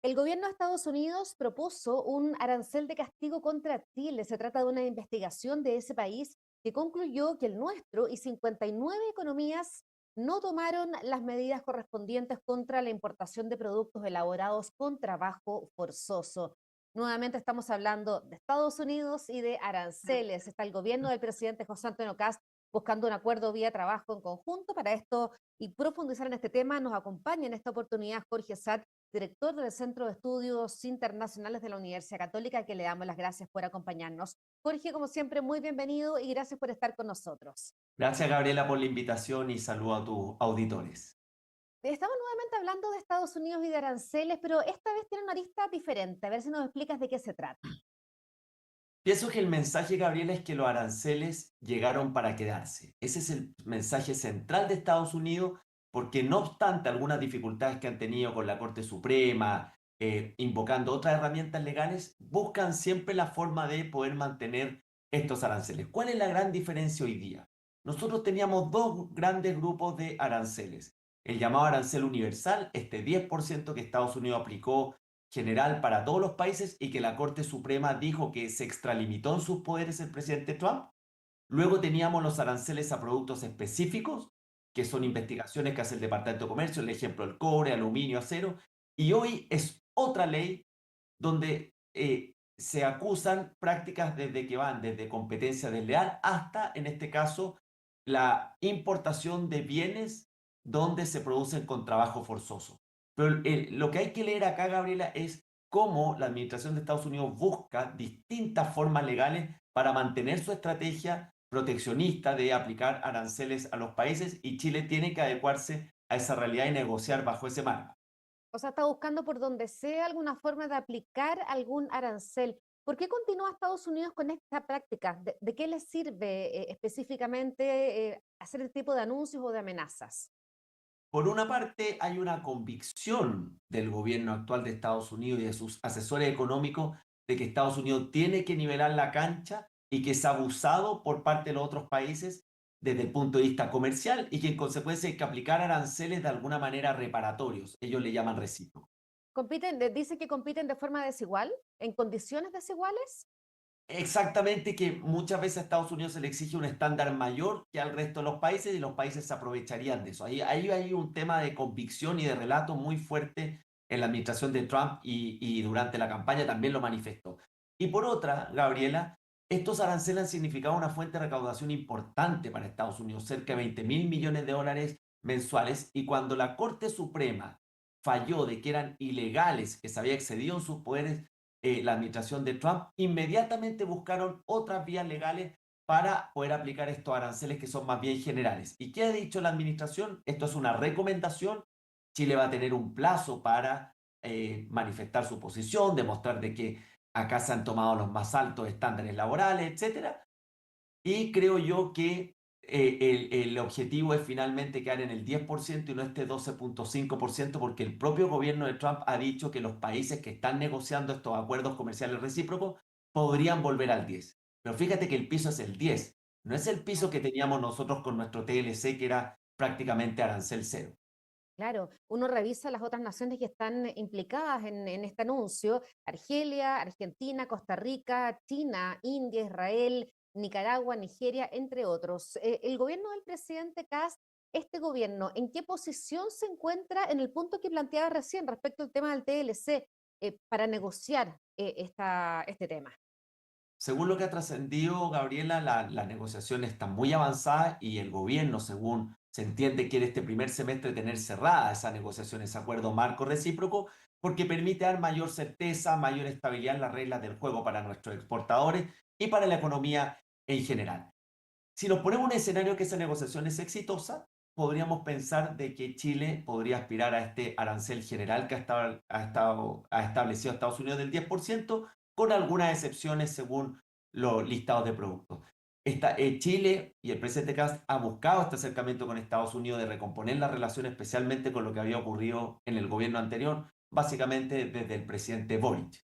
El gobierno de Estados Unidos propuso un arancel de castigo contra Chile. Se trata de una investigación de ese país que concluyó que el nuestro y 59 economías no tomaron las medidas correspondientes contra la importación de productos elaborados con trabajo forzoso. Nuevamente estamos hablando de Estados Unidos y de aranceles. Está el gobierno del presidente José Antonio Kast buscando un acuerdo vía trabajo en conjunto. Para esto y profundizar en este tema, nos acompaña en esta oportunidad Jorge Satt, director del Centro de Estudios Internacionales de la Universidad Católica, que le damos las gracias por acompañarnos. Jorge, como siempre, muy bienvenido y gracias por estar con nosotros. Gracias, Gabriela, por la invitación y saludo a tus auditores. Estamos nuevamente hablando de Estados Unidos y de aranceles, pero esta vez tiene una arista diferente. A ver si nos explicas de qué se trata. Pienso que el mensaje, Gabriela, es que los aranceles llegaron para quedarse. Ese es el mensaje central de Estados Unidos, porque no obstante algunas dificultades que han tenido con la Corte Suprema, invocando otras herramientas legales, buscan siempre la forma de poder mantener estos aranceles. ¿Cuál es la gran diferencia hoy día? Nosotros teníamos dos grandes grupos de aranceles. El llamado arancel universal, este 10% que Estados Unidos aplicó general para todos los países y que la Corte Suprema dijo que se extralimitó en sus poderes el presidente Trump. Luego teníamos los aranceles a productos específicos, que son investigaciones que hace el Departamento de Comercio, el ejemplo, el cobre, aluminio, acero. Y hoy es otra ley donde se acusan prácticas desde que van desde competencia desleal hasta, en este caso, la importación de bienes donde se producen con trabajo forzoso. Pero lo que hay que leer acá, Gabriela, es cómo la administración de Estados Unidos busca distintas formas legales para mantener su estrategia proteccionista de aplicar aranceles a los países y Chile tiene que adecuarse a esa realidad y negociar bajo ese marco. O sea, está buscando por donde sea alguna forma de aplicar algún arancel. ¿Por qué continúa Estados Unidos con esta práctica? ¿De qué les sirve específicamente hacer este tipo de anuncios o de amenazas? Por una parte, hay una convicción del gobierno actual de Estados Unidos y de sus asesores económicos de que Estados Unidos tiene que nivelar la cancha y que es abusado por parte de los otros países desde el punto de vista comercial y que en consecuencia hay que aplicar aranceles de alguna manera reparatorios. Ellos le llaman recíprocos. ¿Compiten, dice que compiten de forma desigual, en condiciones desiguales? Exactamente, que muchas veces a Estados Unidos se le exige un estándar mayor que al resto de los países y los países se aprovecharían de eso. Ahí hay un tema de convicción y de relato muy fuerte en la administración de Trump y durante la campaña también lo manifestó. Y por otra, Gabriela, estos aranceles han significado una fuente de recaudación importante para Estados Unidos, cerca de 20.000 millones de dólares mensuales, y cuando la Corte Suprema falló de que eran ilegales, que se había excedido en sus poderes la administración de Trump, inmediatamente buscaron otras vías legales para poder aplicar estos aranceles que son más bien generales. ¿Y qué ha dicho la administración? Esto es una recomendación. Chile va a tener un plazo para manifestar su posición, demostrar de que acá se han tomado los más altos estándares laborales, etcétera. Y creo yo que el objetivo es finalmente quedar en el 10% y no este 12,5%, porque el propio gobierno de Trump ha dicho que los países que están negociando estos acuerdos comerciales recíprocos podrían volver al 10%. Pero fíjate que el piso es el 10%, no es el piso que teníamos nosotros con nuestro TLC, que era prácticamente arancel cero. Claro, uno revisa las otras naciones que están implicadas en este anuncio: Argelia, Argentina, Costa Rica, China, India, Israel, Nicaragua, Nigeria, entre otros. El gobierno del presidente Kast, este gobierno, ¿en qué posición se encuentra en el punto que planteaba recién respecto al tema del TLC para negociar este tema? Según lo que ha trascendido, Gabriela, la negociación está muy avanzada y el gobierno, según se entiende, quiere este primer semestre tener cerrada esa negociación, ese acuerdo marco recíproco, porque permite dar mayor certeza, mayor estabilidad en las reglas del juego para nuestros exportadores y para la economía en general. Si nos ponemos un escenario que esa negociación es exitosa, podríamos pensar de que Chile podría aspirar a este arancel general que ha establecido Estados Unidos del 10%, con algunas excepciones según los listados de productos. Chile y el presidente Kast ha buscado este acercamiento con Estados Unidos de recomponer la relación, especialmente con lo que había ocurrido en el gobierno anterior, básicamente desde el presidente Boric.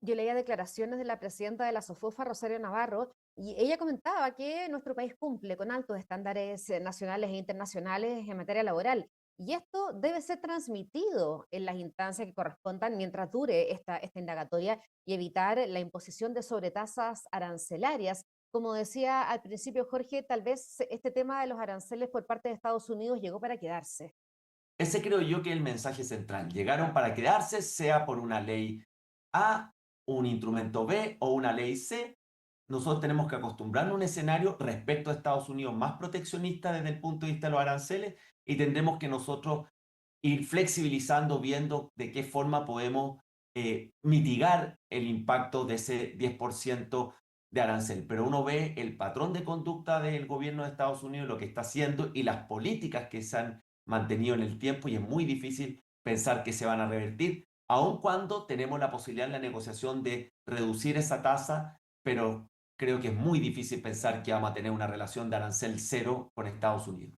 Yo leía declaraciones de la presidenta de la SOFOFA, Rosario Navarro, y ella comentaba que nuestro país cumple con altos estándares nacionales e internacionales en materia laboral. Y esto debe ser transmitido en las instancias que correspondan mientras dure esta indagatoria y evitar la imposición de sobretasas arancelarias. Como decía al principio Jorge, tal vez este tema de los aranceles por parte de Estados Unidos llegó para quedarse. Ese creo yo que es el mensaje central. Llegaron para quedarse, sea por una ley A, un instrumento B o una ley C. Nosotros tenemos que acostumbrarnos a un escenario respecto a Estados Unidos más proteccionista desde el punto de vista de los aranceles y tendremos que nosotros ir flexibilizando, viendo de qué forma podemos mitigar el impacto de ese 10% de arancel. Pero uno ve el patrón de conducta del gobierno de Estados Unidos, lo que está haciendo y las políticas que se han mantenido en el tiempo y es muy difícil pensar que se van a revertir, aun cuando tenemos la posibilidad en la negociación de reducir esa tasa, pero creo que es muy difícil pensar que vamos a tener una relación de arancel cero con Estados Unidos.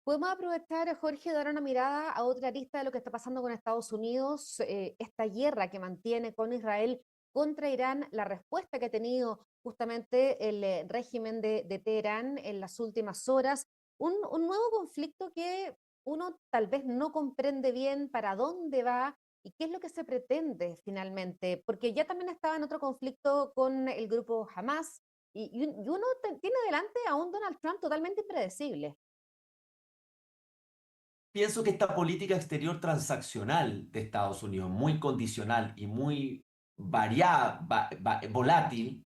Podemos aprovechar, Jorge, dar una mirada a otra arista de lo que está pasando con Estados Unidos, esta guerra que mantiene con Israel contra Irán, la respuesta que ha tenido justamente el régimen de Teherán en las últimas horas, un nuevo conflicto que uno tal vez no comprende bien para dónde va y qué es lo que se pretende finalmente, porque ya también estaba en otro conflicto con el grupo Hamas y uno tiene delante a un Donald Trump totalmente impredecible. Pienso que esta política exterior transaccional de Estados Unidos, muy condicional y muy variada, volátil,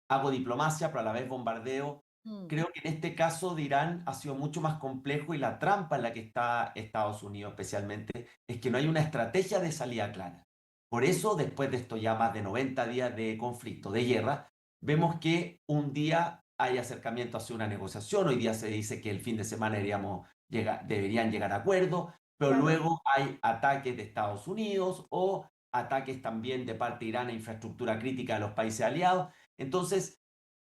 hago diplomacia, pero a la vez bombardeo. Mm. Creo que en este caso de Irán ha sido mucho más complejo y la trampa en la que está Estados Unidos especialmente es que no hay una estrategia de salida clara. Por eso, después de esto ya más de 90 días de conflicto, de guerra, vemos que un día hay acercamiento hacia una negociación, hoy día se dice que el fin de semana deberían llegar a acuerdos, pero Claro. luego hay ataques de Estados Unidos o ataques también de parte de Irán a infraestructura crítica de los países aliados. Entonces,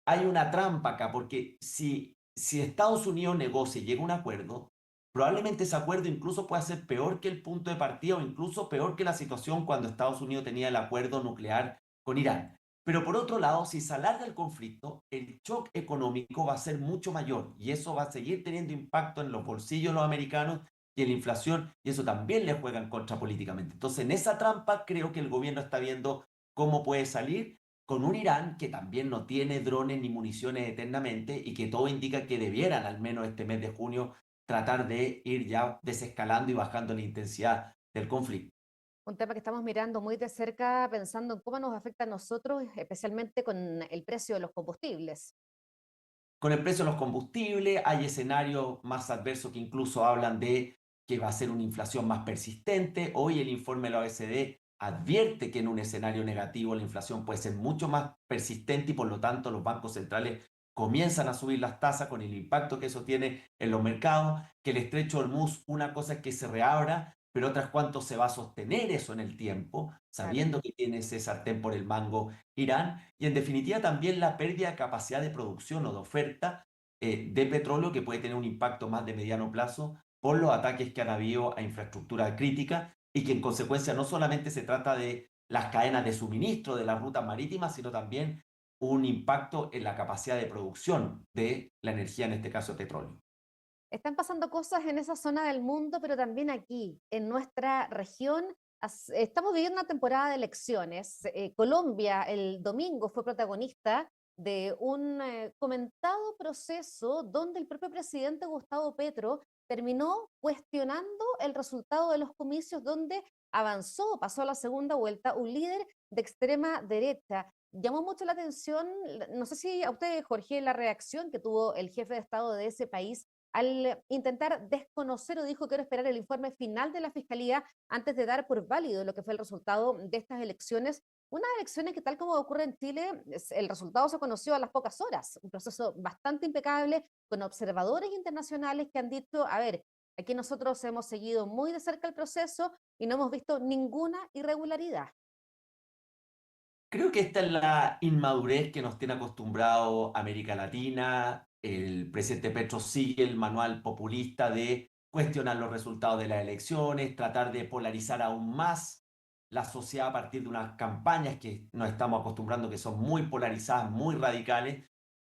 hay una trampa acá, porque si Estados Unidos negocia y llega a un acuerdo, probablemente ese acuerdo incluso pueda ser peor que el punto de partida o incluso peor que la situación cuando Estados Unidos tenía el acuerdo nuclear con Irán. Pero por otro lado, si se alarga el conflicto, el shock económico va a ser mucho mayor y eso va a seguir teniendo impacto en los bolsillos de los americanos y en la inflación, y eso también le juega en contra políticamente. Entonces, en esa trampa creo que el gobierno está viendo cómo puede salir con un Irán que también no tiene drones ni municiones eternamente y que todo indica que debieran, al menos este mes de junio, tratar de ir ya desescalando y bajando la intensidad del conflicto. Un tema que estamos mirando muy de cerca, pensando en cómo nos afecta a nosotros, especialmente con el precio de los combustibles. Con el precio de los combustibles, hay escenarios más adversos que incluso hablan de que va a ser una inflación más persistente. Hoy el informe de la OECD advierte que en un escenario negativo la inflación puede ser mucho más persistente y por lo tanto los bancos centrales comienzan a subir las tasas con el impacto que eso tiene en los mercados, que el estrecho de Hormuz, una cosa es que se reabra, pero otra es cuánto se va a sostener eso en el tiempo, Claro. sabiendo que tiene ese sartén por el mango Irán, y en definitiva también la pérdida de capacidad de producción o de oferta de petróleo que puede tener un impacto más de mediano plazo por los ataques que han habido a infraestructura crítica y que en consecuencia no solamente se trata de las cadenas de suministro de las rutas marítimas, sino también un impacto en la capacidad de producción de la energía, en este caso petróleo. Están pasando cosas en esa zona del mundo, pero también aquí, en nuestra región. Estamos viviendo una temporada de elecciones. Colombia el domingo fue protagonista de un comentado proceso donde el propio presidente Gustavo Petro terminó cuestionando el resultado de los comicios, donde avanzó, pasó a la segunda vuelta, un líder de extrema derecha. Llamó mucho la atención, no sé si a usted, Jorge, la reacción que tuvo el jefe de Estado de ese país al intentar desconocer o dijo quiero esperar el informe final de la Fiscalía antes de dar por válido lo que fue el resultado de estas elecciones. Unas elecciones que tal como ocurre en Chile, el resultado se conoció a las pocas horas, un proceso bastante impecable con observadores internacionales que han dicho, a ver, aquí nosotros hemos seguido muy de cerca el proceso y no hemos visto ninguna irregularidad. Creo que esta es la inmadurez que nos tiene acostumbrado América Latina. El presidente Petro sigue el manual populista de cuestionar los resultados de las elecciones, tratar de polarizar aún más la sociedad a partir de unas campañas que nos estamos acostumbrando que son muy polarizadas, muy radicales.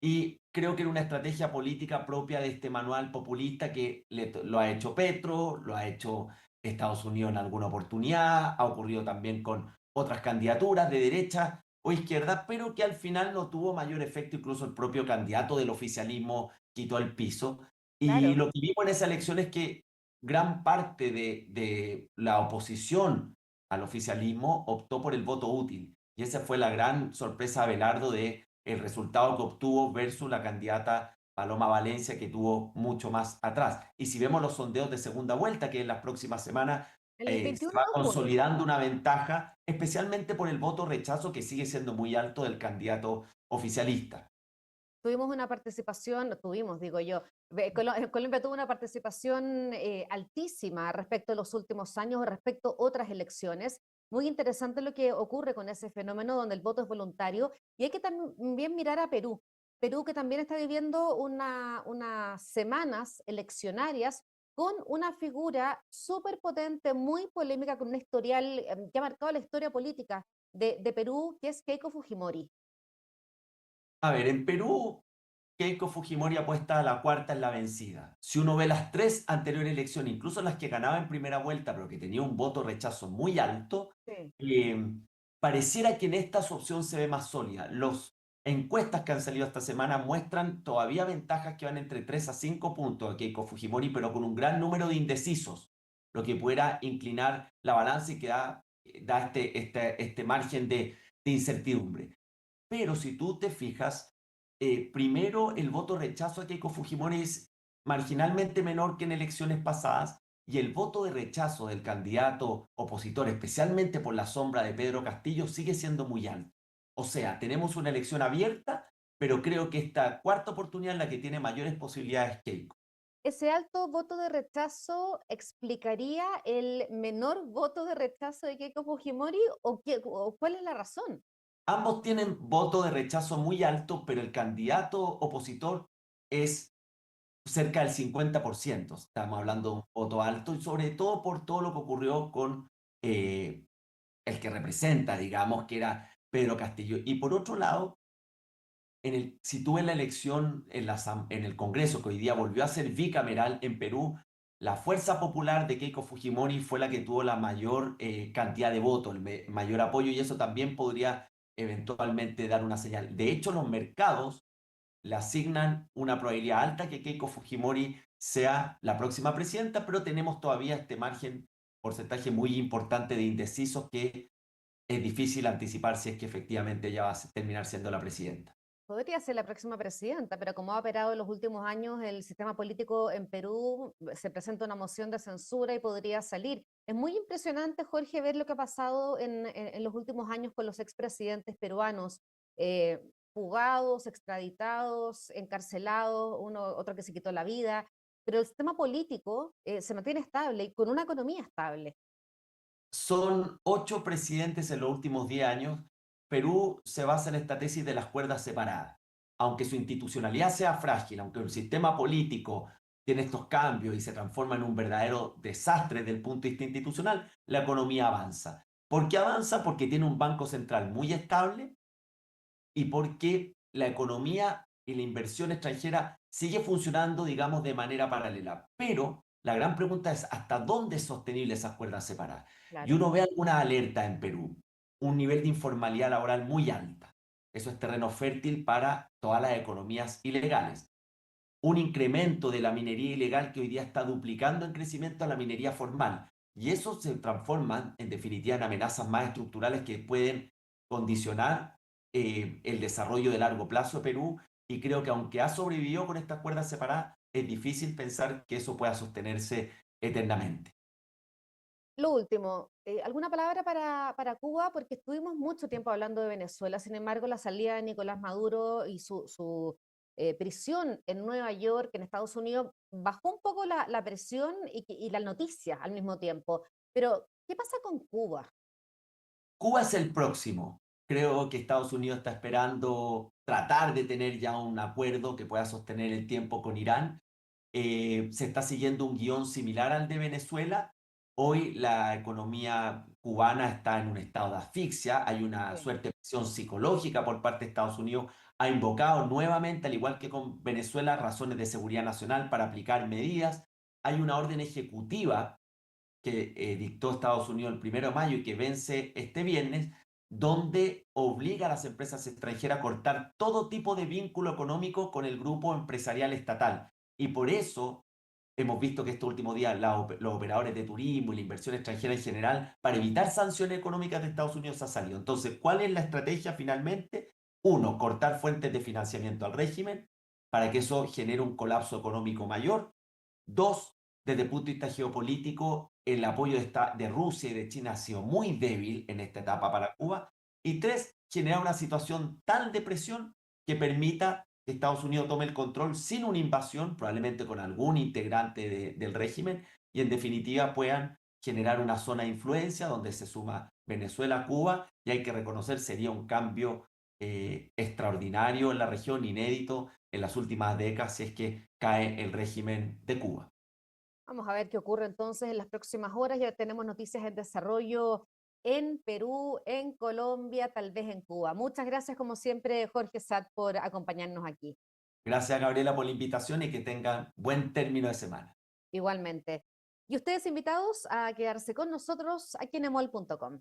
Y creo que era una estrategia política propia de este manual populista que lo ha hecho Petro, lo ha hecho Estados Unidos en alguna oportunidad, ha ocurrido también con otras candidaturas de derecha o izquierda, pero que al final no tuvo mayor efecto, incluso el propio candidato del oficialismo quitó el piso. Y Claro, lo que vimos en esa elección es que gran parte de la oposición al oficialismo optó por el voto útil. Y esa fue la gran sorpresa, Abelardo, de el resultado que obtuvo versus la candidata Paloma Valencia, que tuvo mucho más atrás. Y si vemos los sondeos de segunda vuelta, que en las próximas semanas el se 21 va de junio. consolidando una ventaja, especialmente por el voto rechazo que sigue siendo muy alto del candidato oficialista. Tuvimos una participación, tuvimos, digo yo, Colombia tuvo una participación altísima respecto a los últimos años, respecto a otras elecciones. Muy interesante lo que ocurre con ese fenómeno donde el voto es voluntario. Y hay que también mirar a Perú. Perú que también está viviendo unas semanas eleccionarias con una figura súper potente, muy polémica, con un historial que ha marcado la historia política de Perú, que es Keiko Fujimori. A ver, en Perú Keiko Fujimori apuesta a la cuarta en la vencida. Si uno ve las tres anteriores elecciones, incluso las que ganaba en primera vuelta, pero que tenía un voto rechazo muy alto, Sí. eh, pareciera que en esta su opción se ve más sólida. Las encuestas que han salido esta semana muestran todavía ventajas que van entre 3 a 5 puntos a Keiko Fujimori, pero con un gran número de indecisos, lo que pudiera inclinar la balanza y que da este margen de incertidumbre. Pero si tú te fijas, primero el voto rechazo a Keiko Fujimori es marginalmente menor que en elecciones pasadas y el voto de rechazo del candidato opositor, especialmente por la sombra de Pedro Castillo, sigue siendo muy alto. O sea, tenemos una elección abierta, pero creo que esta cuarta oportunidad es la que tiene mayores posibilidades Keiko. ¿Ese alto voto de rechazo explicaría el menor voto de rechazo de Keiko Fujimori o cuál es la razón? Ambos tienen voto de rechazo muy alto, pero el candidato opositor es cerca del 50%. Estamos hablando de un voto alto y sobre todo por todo lo que ocurrió con el que representa, digamos, que era Pedro Castillo. Y por otro lado, si tú ves la elección en el Congreso, que hoy día volvió a ser bicameral en Perú, la Fuerza Popular de Keiko Fujimori fue la que tuvo la mayor cantidad de votos, mayor apoyo, y eso también podría eventualmente dar una señal. De hecho, los mercados le asignan una probabilidad alta que Keiko Fujimori sea la próxima presidenta, pero tenemos todavía este margen, porcentaje muy importante de indecisos que es difícil anticipar si es que efectivamente ella va a terminar siendo la presidenta. Podría ser la próxima presidenta, pero como ha operado en los últimos años el sistema político en Perú, se presenta una moción de censura y podría salir. Es muy impresionante, Jorge, ver lo que ha pasado en los últimos años con los expresidentes peruanos, eh, fugados, extraditados, encarcelados, uno, otro que se quitó la vida, pero el sistema político se mantiene estable y con una economía estable. Son 8 presidentes en los últimos 10 años. Perú se basa en esta tesis de las cuerdas separadas. Aunque su institucionalidad sea frágil, aunque el sistema político tiene estos cambios y se transforma en un verdadero desastre desde el punto de vista institucional, la economía avanza. ¿Por qué avanza? Porque tiene un banco central muy estable y porque la economía y la inversión extranjera sigue funcionando, digamos, de manera paralela. Pero la gran pregunta es, ¿hasta dónde es sostenible esas cuerdas separadas? Y Claro. uno ve alguna alerta en Perú, un nivel de informalidad laboral muy alta. Eso es terreno fértil para todas las economías ilegales. Un incremento de la minería ilegal que hoy día está duplicando en crecimiento a la minería formal. Y eso se transforma, en definitiva, en amenazas más estructurales que pueden condicionar el desarrollo de largo plazo de Perú. Y creo que aunque ha sobrevivido con estas cuerdas separadas, es difícil pensar que eso pueda sostenerse eternamente. Lo último, ¿alguna palabra para Cuba? Porque estuvimos mucho tiempo hablando de Venezuela, sin embargo, la salida de Nicolás Maduro y su prisión en Nueva York, en Estados Unidos, bajó un poco la presión y la noticia al mismo tiempo. Pero, ¿qué pasa con Cuba? Cuba es el próximo. Creo que Estados Unidos está esperando tratar de tener ya un acuerdo que pueda sostener el tiempo con Irán. Se está siguiendo un guión similar al de Venezuela, Hoy la economía cubana está en un estado de asfixia, hay una Sí. suerte de presión psicológica por parte de Estados Unidos, ha invocado nuevamente, al igual que con Venezuela, razones de seguridad nacional para aplicar medidas. Hay una orden ejecutiva que dictó Estados Unidos el 1 de mayo y que vence este viernes, donde obliga a las empresas extranjeras a cortar todo tipo de vínculo económico con el grupo empresarial estatal. Y por eso hemos visto que estos últimos días los operadores de turismo y la inversión extranjera en general, para evitar sanciones económicas de Estados Unidos, ha salido. Entonces, ¿cuál es la estrategia finalmente? Uno, cortar fuentes de financiamiento al régimen para que eso genere un colapso económico mayor. Dos, desde el punto de vista geopolítico, el apoyo de Rusia y de China ha sido muy débil en esta etapa para Cuba. Y tres, generar una situación tal de presión que permita que Estados Unidos tome el control sin una invasión, probablemente con algún integrante del régimen, y en definitiva puedan generar una zona de influencia donde se suma Venezuela, Cuba, y hay que reconocer sería un cambio extraordinario en la región, inédito en las últimas décadas, si es que cae el régimen de Cuba. Vamos a ver qué ocurre entonces en las próximas horas. Ya tenemos noticias en desarrollo en Perú, en Colombia, tal vez en Cuba. Muchas gracias, como siempre, Jorge Sad, por acompañarnos aquí. Gracias, Gabriela, por la invitación y que tengan buen término de semana. Igualmente. Y ustedes invitados a quedarse con nosotros aquí en emol.com.